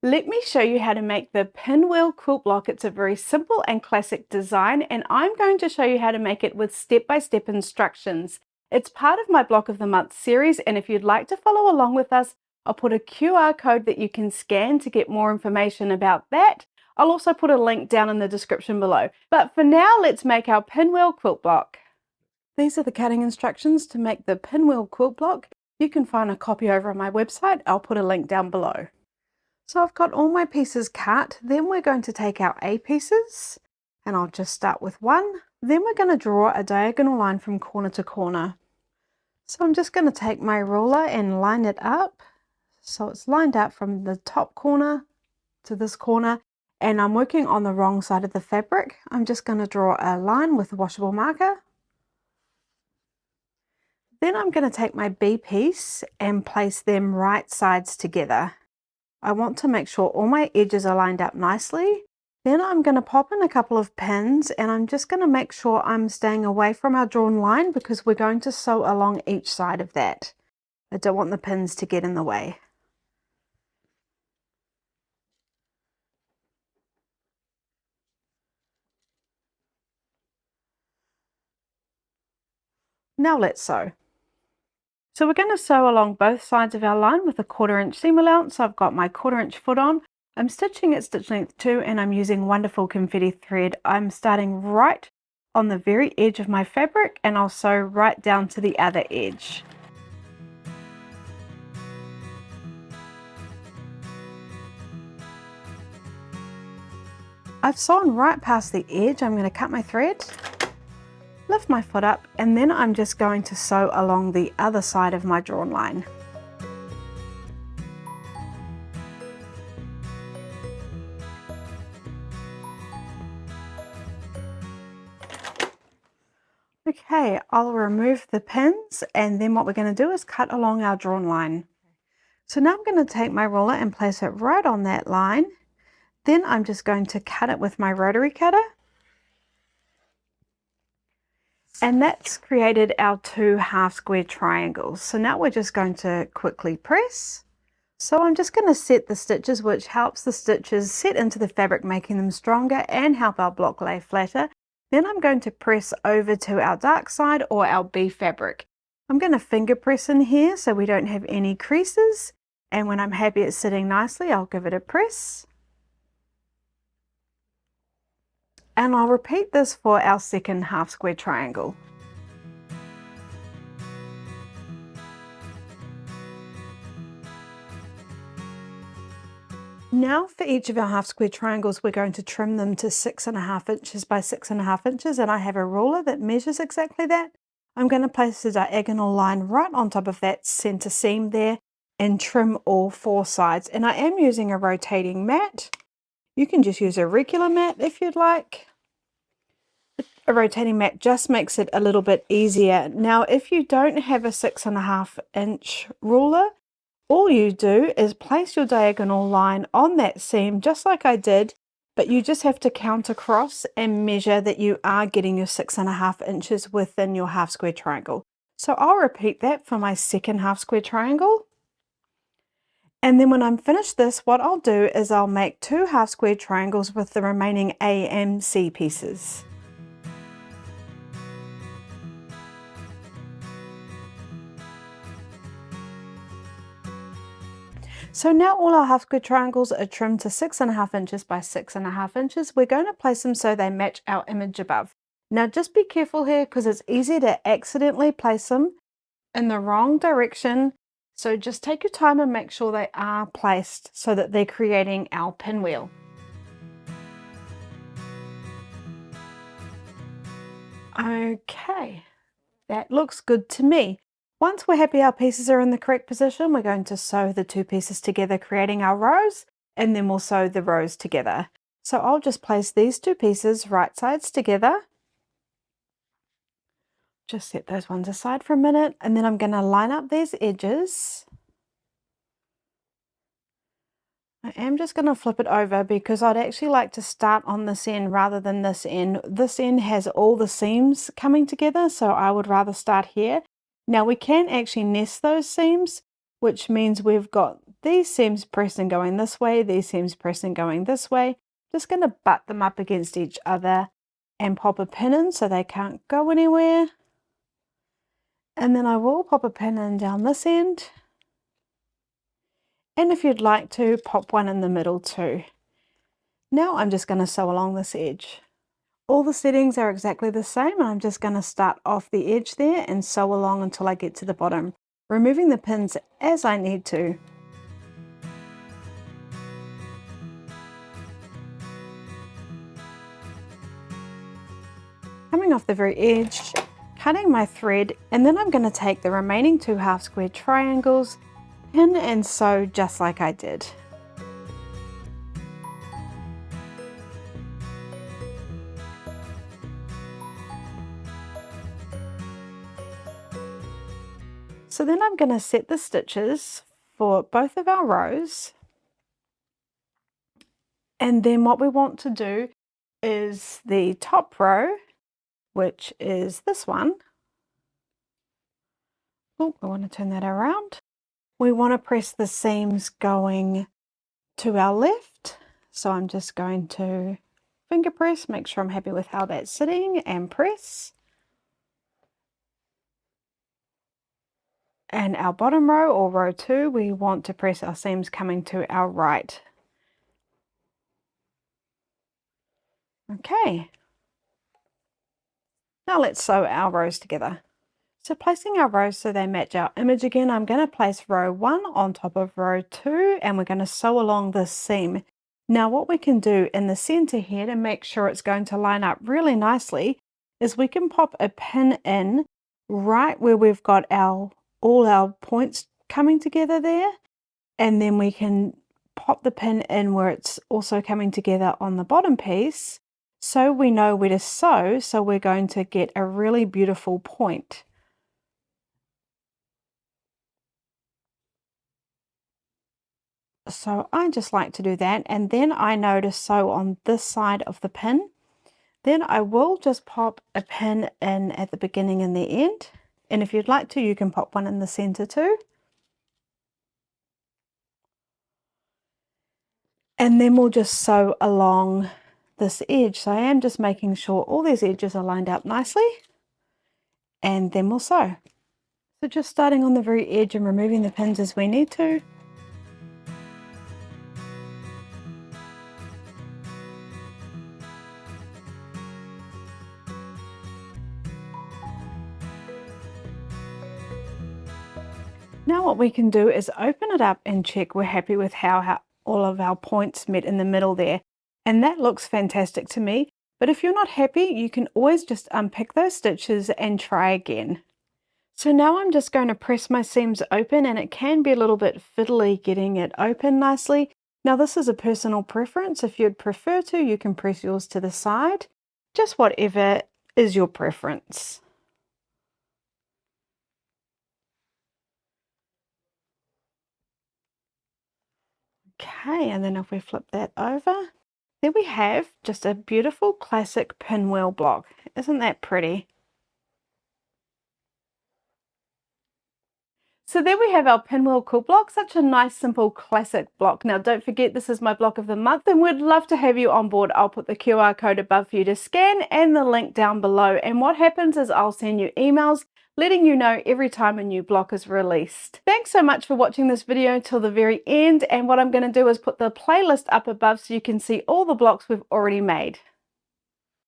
Let me show you how to make the Pinwheel Quilt Block. It's a very simple and classic design, and I'm going to show you how to make it with step-by-step instructions. It's part of my Block of the Month series, and if you'd like to follow along with us, I'll put a QR code that you can scan to get more information about that. I'll also put a link down in the description below. But for now, let's make our Pinwheel Quilt Block. These are the cutting instructions to make the Pinwheel Quilt Block. You can find a copy over on my website. I'll put a link down below. So I've got all my pieces cut. Then we're going to take our A pieces, and I'll just start with one. Then we're going to draw a diagonal line from corner to corner. So I'm just going to take my ruler and line it up. So it's lined up from the top corner to this corner, and I'm working on the wrong side of the fabric. I'm just going to draw a line with a washable marker. Then I'm going to take my B piece and place them right sides together. I want to make sure all my edges are lined up nicely. Then I'm going to pop in a couple of pins, and I'm just going to make sure I'm staying away from our drawn line because we're going to sew along each side of that. I don't want the pins to get in the way. Now let's sew. So we're going to sew along both sides of our line with a 1/4 inch seam allowance. I've got my 1/4 inch foot on. I'm stitching at stitch length 2, and I'm using wonderful confetti thread. I'm starting right on the very edge of my fabric, and I'll sew right down to the other edge. I've sewn right past the edge. I'm going to cut my thread, lift my foot up, and then I'm just going to sew along the other side of my drawn line. Okay, I'll remove the pins, and then what we're going to do is cut along our drawn line. So now I'm going to take my ruler and place it right on that line. Then I'm just going to cut it with my rotary cutter. And that's created our 2 half square triangles. So now we're just going to quickly press. So I'm just going to set the stitches, which helps the stitches set into the fabric, making them stronger and help our block lay flatter. Then I'm going to press over to our dark side or our B fabric. I'm going to finger press in here so we don't have any creases. And when I'm happy it's sitting nicely, I'll give it a press. And I'll repeat this for our second half square triangle. Now for each of our half square triangles, we're going to trim them to 6.5 inches by 6.5 inches, and I have a ruler that measures exactly that. I'm going to place a diagonal line right on top of that center seam there and trim all 4 sides. And I am using a rotating mat. You can just use a regular mat if you'd like. A rotating mat just makes it a little bit easier. Now, if you don't have a 6.5 inch ruler, all you do is place your diagonal line on that seam just like I did, but you just have to count across and measure that you are getting your 6.5 inches within your half square triangle. So I'll repeat that for my second half square triangle. And then when I'm finished this, what I'll do is I'll make 2 half square triangles with the remaining A and C pieces. So now all our half square triangles are trimmed to 6.5 inches by 6.5 inches. We're going to place them so they match our image above. Now just be careful here because it's easy to accidentally place them in the wrong direction. So just take your time and make sure they are placed so that they're creating our pinwheel. Okay, that looks good to me. Once we're happy our pieces are in the correct position, we're going to sew the 2 pieces together, creating our rows, and then we'll sew the rows together. So I'll just place these 2 pieces right sides together. Just set those ones aside for a minute, and then I'm going to line up these edges. I am just going to flip it over because I'd actually like to start on this end rather than this end. This end has all the seams coming together, so I would rather start here. Now we can actually nest those seams, which means we've got these seams pressed and going this way, these seams pressed and going this way. Just going to butt them up against each other and pop a pin in so they can't go anywhere. And then I will pop a pin in down this end. And if you'd like to, pop one in the middle too. Now I'm just going to sew along this edge. All the settings are exactly the same, and I'm just going to start off the edge there and sew along until I get to the bottom, removing the pins as I need to. Coming off the very edge, cutting my thread, and then I'm going to take the remaining 2 half square triangles, pin and sew just like I did. So then I'm going to set the stitches for both of our rows, and then what we want to do is the top row, which is this one. Oh, I want to turn that around. We want to press the seams going to our left, so I'm just going to finger press, make sure I'm happy with how that's sitting, and press. And our bottom row, or row 2, we want to press our seams coming to our right. Okay. Now let's sew our rows together. So placing our rows so they match our image again, I'm going to place row 1 on top of row 2, and we're going to sew along this seam. Now what we can do in the center here to make sure it's going to line up really nicely is we can pop a pin in right where we've got all our points coming together there, and then we can pop the pin in where it's also coming together on the bottom piece, so we know where to sew, so we're going to get a really beautiful point. So I just like to do that, and then I know to sew on this side of the pin. Then I will just pop a pin in at the beginning and the end, and if you'd like to, you can pop one in the center too. And then we'll just sew along this edge. So I am just making sure all these edges are lined up nicely, and then we'll sew. So just starting on the very edge and removing the pins as we need to. Now what we can do is open it up and check we're happy with how all of our points met in the middle there. And that looks fantastic to me. But if you're not happy, you can always just unpick those stitches and try again. So now I'm just going to press my seams open, and it can be a little bit fiddly getting it open nicely. Now this is a personal preference. If you'd prefer to, you can press yours to the side. Just whatever is your preference. Okay, and then if we flip that over, there we have just a beautiful classic pinwheel block. Isn't that pretty? So there we have our Pinwheel Quilt Block, such a nice simple classic block. Now don't forget, this is my block of the month, and we'd love to have you on board. I'll put the QR code above for you to scan and the link down below, and what happens is I'll send you emails letting you know every time a new block is released. Thanks so much for watching this video till the very end, and what I'm going to do is put the playlist up above so you can see all the blocks we've already made.